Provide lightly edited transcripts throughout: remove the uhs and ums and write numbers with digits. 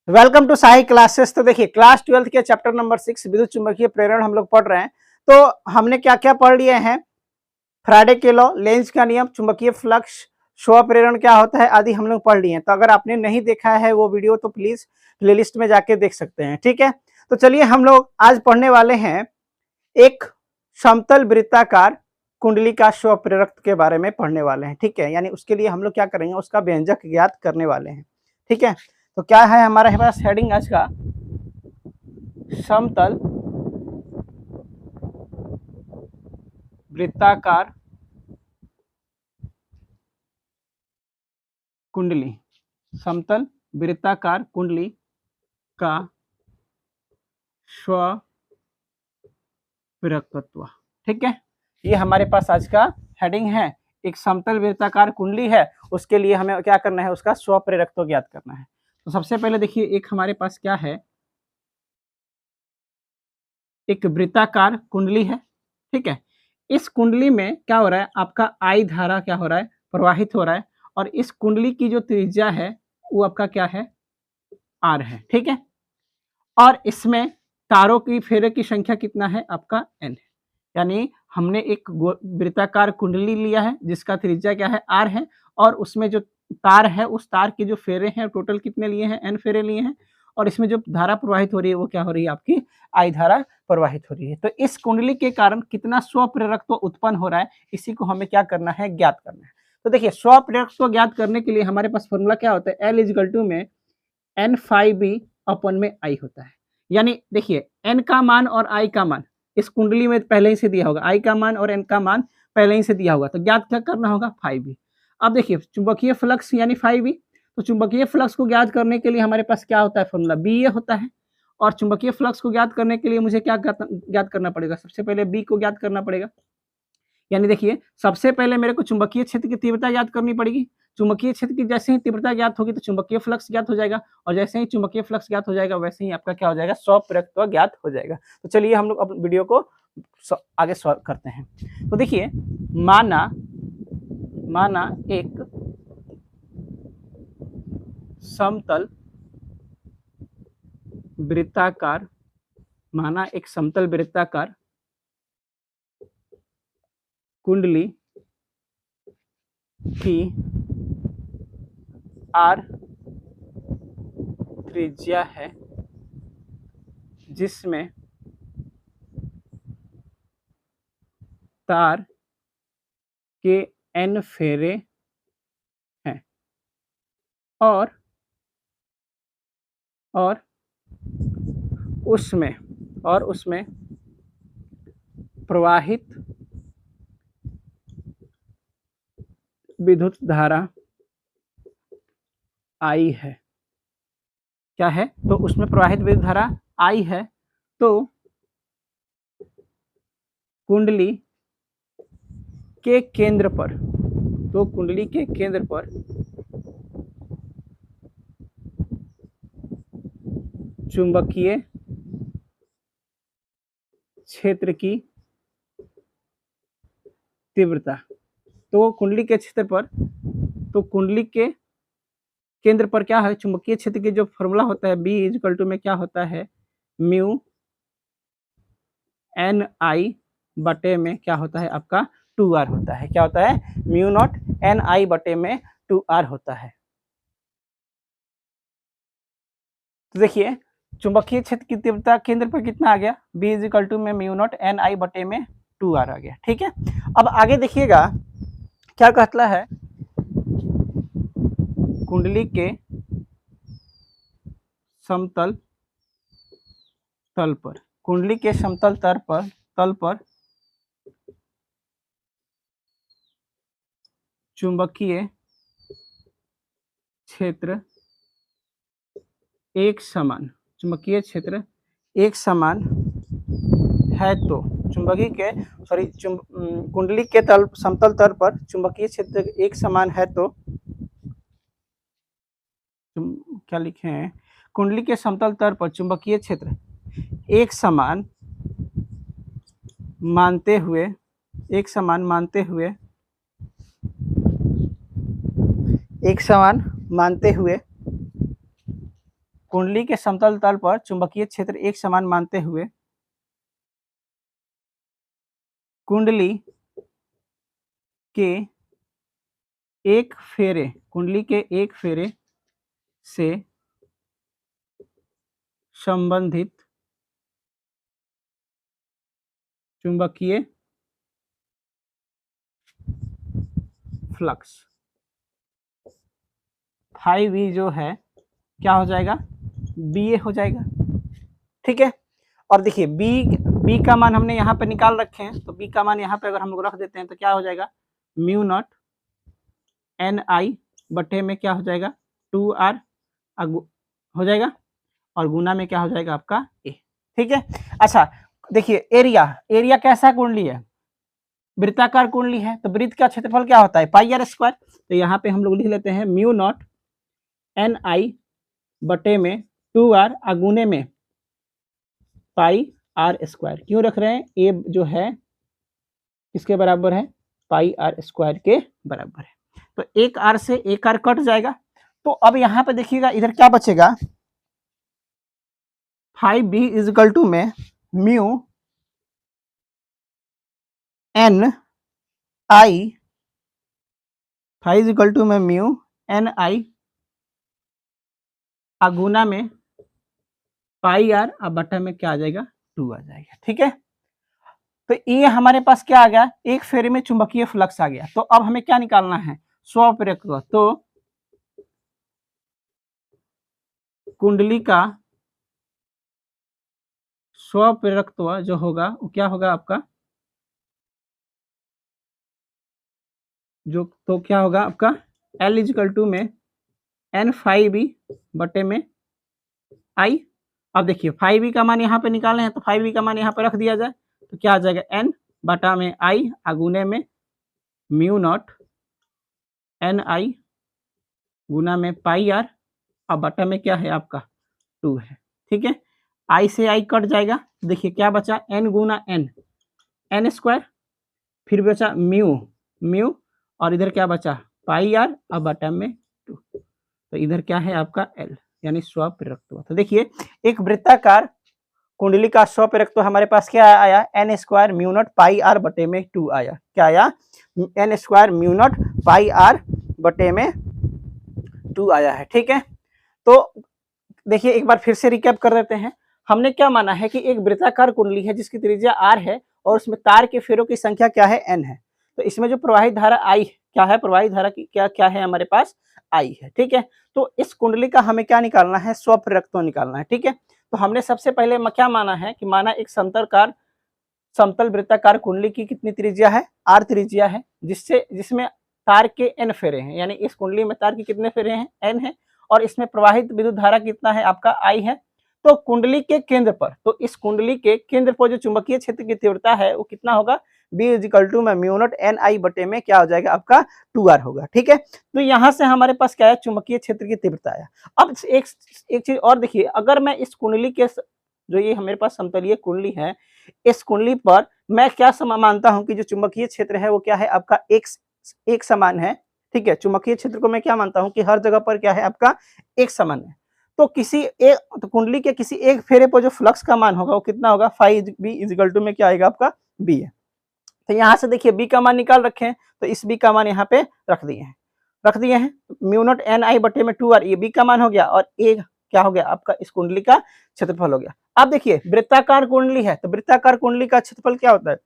Welcome to Sahi classes. तो देखिए class 12 के चैप्टर नंबर 6 विद्युत चुंबकीय प्रेरण हम लोग पढ़ रहे हैं। तो हमने क्या क्या पढ़ लिए हैं? फ्राडे के लॉ, लेंज का नियम, चुंबकीय फ्लक्स, स्व प्रेरण क्या होता है आदि हम लोग पढ़ लिए हैं। तो अगर आपने नहीं देखा है वो वीडियो तो प्लीज प्लेलिस्ट में जाके देख सकते हैं। ठीक है, तो चलिए हम लोग आज पढ़ने वाले हैं एक समतल वृत्ताकार कुंडली का स्व प्रेरक के बारे में पढ़ने वाले हैं। ठीक है, यानी उसके लिए हम लोग क्या करेंगे, उसका व्यंजक ज्ञात करने वाले हैं। ठीक है, तो क्या है हमारे पास हेडिंग आज का? समतल वृत्ताकार कुंडली, समतल वृत्ताकार कुंडली का स्व प्रेरकत्व। ठीक है, ये हमारे पास आज का हेडिंग है। एक समतल वृत्ताकार कुंडली है, उसके लिए हमें क्या करना है, उसका स्व प्रेरकत्व ज्ञात करना है। तो सबसे पहले देखिए, एक हमारे पास क्या है, एक वृत्ताकार कुंडली है। ठीक है, इस कुंडली में क्या हो रहा है, आपका आई धारा क्या हो रहा है, प्रवाहित हो रहा है। और इस कुंडली की जो त्रिज्या है वो आपका क्या है, आर है। ठीक है, और इसमें तारों की फेरे की संख्या कितना है, आपका एन है। यानी हमने एक वृत्ताकार कुंडली लिया है जिसका त्रिज्या क्या है, आर है, और उसमें जो तार है उस तार के जो फेरे हैं टोटल कितने लिए हैं, एन फेरे लिए हैं। और इसमें जो धारा प्रवाहित हो रही है वो क्या हो रही है, आपकी आई धारा प्रवाहित हो रही है। तो इस कुंडली के कारण कितना स्व प्रेरकत्व उत्पन्न हो रहा है, इसी को हमें क्या करना है, ज्ञात करना है। तो देखिए, स्व प्रेरकत्व ज्ञात करने के लिए हमारे पास फॉर्मूला क्या होता है, एल इजिकल टू में एन फाइव बी अपन में आई होता है। यानी देखिए, एन का मान और आई का मान इस कुंडली में पहले ही से दिया होगा, आई का मान और एन का मान पहले ही से दिया होगा। तो ज्ञात क्या करना होगा, फाइव बी। अब देखिए, चुंबकीय फ्लक्स यानी फाइव बी। तो चुंबकीय फ्लक्स को ज्ञात करने के लिए हमारे पास क्या होता है, फॉर्मूला बी ए होता है। और चुंबकीय फ्लक्स को ज्ञात करने के लिए मुझे क्या ज्ञात करना पड़ेगा, सबसे पहले बी को ज्ञात करना पड़ेगा। यानी देखिए, सबसे पहले मेरे को चुंबकीय क्षेत्र की तीव्रता ज्ञात करनी पड़ेगी। चुंबकीय क्षेत्र की जैसे ही तीव्रता ज्ञात होगी तो चुंबकीय फ्लक्स ज्ञात हो जाएगा, और जैसे ही चुंबकीय फ्लक्स ज्ञात हो जाएगा वैसे ही आपका क्या हो जाएगा, स्व प्रेरकत्व ज्ञात हो जाएगा। तो चलिए हम लोग अब वीडियो को आगे सॉल्व करते हैं। तो देखिए, माना माना एक समतल वृत्ताकार, माना एक समतल वृत्ताकार कुंडली की आर त्रिज्या है जिसमें तार के एन फेरे हैं, और उसमें प्रवाहित विद्युत धारा आई है। क्या है, तो उसमें प्रवाहित विद्युत धारा आई है। तो कुंडली के केंद्र पर, तो कुंडली के केंद्र पर चुंबकीय क्षेत्र की तीव्रता, तो कुंडली के क्षेत्र पर, तो कुंडली के केंद्र पर क्या है, चुंबकीय क्षेत्र की जो फॉर्मूला होता है बी इजकल टू में क्या होता है, म्यू एन आई बटे में क्या होता है, आपका टू आर होता है। क्या होता है, म्यू नॉट एन आई बटे में टू आर होता है। तो देखिए, चुंबकीय क्षेत्र की तीव्रता केंद्र पर कितना आ गया, बी इजिकल टू में म्यू नॉट एन आई बटे में टू आर आ गया। ठीक है, अब आगे देखिएगा क्या कहता है, कुंडली के समतल तल पर, कुंडली के समतल तल पर चुंबकीय क्षेत्र एक समान, चुंबकीय क्षेत्र एक समान है। तो चुंबकीय के कुंडली के समतल तल पर चुंबकीय क्षेत्र एक समान है। तो क्या लिखे हैं, कुंडली के समतल तल पर चुंबकीय क्षेत्र एक समान मानते हुए कुंडली के समतल तल पर चुंबकीय क्षेत्र एक समान मानते हुए कुंडली के एक फेरे से संबंधित चुंबकीय फ्लक्स फाई वी जो है क्या हो जाएगा, बी ए हो जाएगा। ठीक है, और देखिए बी का मान हमने यहाँ पे निकाल रखे हैं, तो बी का मान यहाँ पे अगर हम लोग रख देते हैं तो क्या हो जाएगा, म्यू नॉट एन आई बटे में क्या हो जाएगा, 2r हो जाएगा, और गुना में क्या हो जाएगा आपका ए। ठीक है, अच्छा देखिए एरिया कैसा कुंडली है, वृत्ताकार कुंडली है, तो वृत्त का क्षेत्रफल क्या होता है, पाई आर स्क्वायर। तो यहाँ पे हम लोग लिख लेते हैं म्यू नॉट एन आई बटे में 2r अगुने में पाई आर स्क्वायर। क्यों रख रहे हैं, ए जो है किसके बराबर है, पाई आर स्क्वायर के बराबर है। तो एक आर से एक आर कट जाएगा, तो अब यहाँ पे देखिएगा इधर क्या बचेगा, फाइव बी इजिकल टू में mu N I, five equal to में म्यू एन आई अगुना में पाई आर, अब बटा में क्या आ जाएगा, 2 आ जाएगा। ठीक है, तो ये हमारे पास क्या आ गया, एक फेरे में चुंबकीय फ्लक्स आ गया। तो अब हमें क्या निकालना है, स्वप्रेरकत्व। तो कुंडली का स्वप्रेरकत्व जो होगा वो क्या होगा आपका, जो तो क्या होगा आपका L इजिकल टू में एन फाइव बी बटे में आई। अब देखिए फाइव बी का मान यहाँ पे निकालना है, तो फाइव बी का मान यहाँ पे रख दिया जाए, तो क्या आ जाएगा, एन बटा में आई अगुने में म्यू नॉट एन आई गुना में पाई आर, अब बटा में क्या है आपका 2 है। ठीक है, आई से आई कट जाएगा, देखिए क्या बचा, एन गुना एन स्क्वायर, फिर बचा म्यू और इधर क्या बचा, पाई आर, अब बटा में 2, तो इधर क्या है आपका एल, यानी स्वप्रेरकत्व। तो देखिए एक वृत्ताकार कुंडली का स्वप्रेरकत्व हमारे पास क्या आया, N square mu not pi R बटे में 2 आया। क्या आया, N square mu not pi R बटे में 2 आया है। ठीक है, तो देखिए एक बार फिर से रिकैप कर देते हैं। हमने क्या माना है कि एक वृत्ताकार कुंडली है जिसकी त्रिज्या r है और उसमें तार के फेरों की संख्या क्या है, n है। तो इसमें जो प्रवाहित धारा I क्या है, प्रवाहित धारा की क्या है हमारे पास, I है। ठीक है, तो इस कुंडली का हमें क्या निकालना है, स्वप्रेरकत्व निकालना है। ठीक है, तो हमने सबसे पहले क्या माना है कि माना एक समतल वृत्ताकार कुंडली की कितनी त्रिज्या है, r त्रिज्या है, जिसमें तार के n फेरे हैं, यानी इस कुंडली में तार के कितने फेरे हैं, n है, और इसमें प्रवाहित विद्युत धारा कितना है आपका I है। तो कुंडली के केंद्र पर, तो इस कुंडली के केंद्र पर जो चुंबकीय क्षेत्र की तीव्रता है वो कितना होगा, B इजिकल टू में म्यू नॉट एन आई बटे में क्या हो जाएगा आपका 2r होगा। ठीक है, तो यहाँ से हमारे पास क्या है, चुंबकीय क्षेत्र की तीव्रता है। अब एक चीज और देखिए, अगर मैं इस कुंडली के जो ये हमारे पास समतलीय कुंडली है, इस कुंडली पर मैं क्या मानता हूं कि जो चुंबकीय क्षेत्र है वो क्या है आपका एक समान है। ठीक है, चुंबकीय क्षेत्र को मैं क्या मानता हूं कि हर जगह पर क्या है आपका एक समान है। तो तो कुंडली के किसी एक फेरे पर जो फ्लक्स का मान होगा वो कितना होगा, फाइव बी इजिकल टू में क्या आएगा आपका बी है। तो यहाँ से देखिए बी का मान निकाल रखे हैं, तो इस बी का मान यहाँ पे रख दिए हैं म्यू नॉट एन आई बटे में 2r, ये बी का मान हो गया, और ए क्या हो गया आपका इस कुंडली का क्षेत्रफल हो गया। अब देखिए वृत्ताकार कुंडली है, तो वृत्ताकार कुंडली का क्षेत्रफल क्या होता है,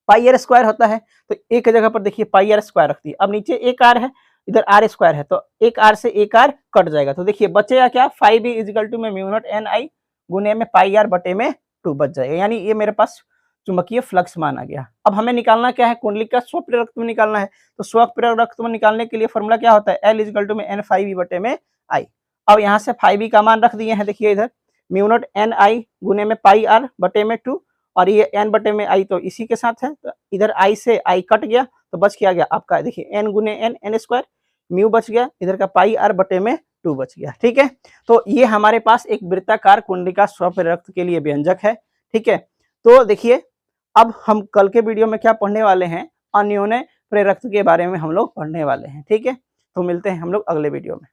पाई आर स्क्वायर होता है। तो एक जगह पर देखिए पाई आर स्क्वायर रखती है, अब नीचे एक आर है, इधर आर स्क्वायर है, तो एक आर से एक आर कट जाएगा, तो देखिए बचेगा क्या, फाइव बी इजिकल टू में म्यू नॉट एन आई गुने में पाई आर बटे में 2 बच जाएगा, यानी ये मेरे पास चुंबकीय फ्लक्स मान आ गया। अब हमें निकालना क्या है, कुंडली का स्वप्रेरकत्व निकालना है। तो स्वप्रेरकत्व निकालने के लिए फॉर्मूला क्या होता है, एल इजिकल टू में एन फाइव बी बटे में आई। अब यहाँ से फाइव बी का मान रख दिए हैं, देखिए इधर म्यू नॉट एन आई गुने में पाई आर बटे में 2, और ये एन बटे में आई तो इसी के साथ है, तो इधर आई से आई कट गया, तो बच क्या गया आपका, देखिए एन गुने एन स्क्वायर, म्यू बच गया, इधर का पाई आर बटे में 2 बच गया। ठीक है, तो ये हमारे पास एक वृत्ताकार कुंडली का स्वप्रेरकत्व के लिए व्यंजक है। ठीक है, तो देखिए अब हम कल के वीडियो में क्या पढ़ने वाले हैं, अन्योन्य प्रेरकत्व के बारे में हम लोग पढ़ने वाले हैं। ठीक है, तो मिलते हैं हम लोग अगले वीडियो में।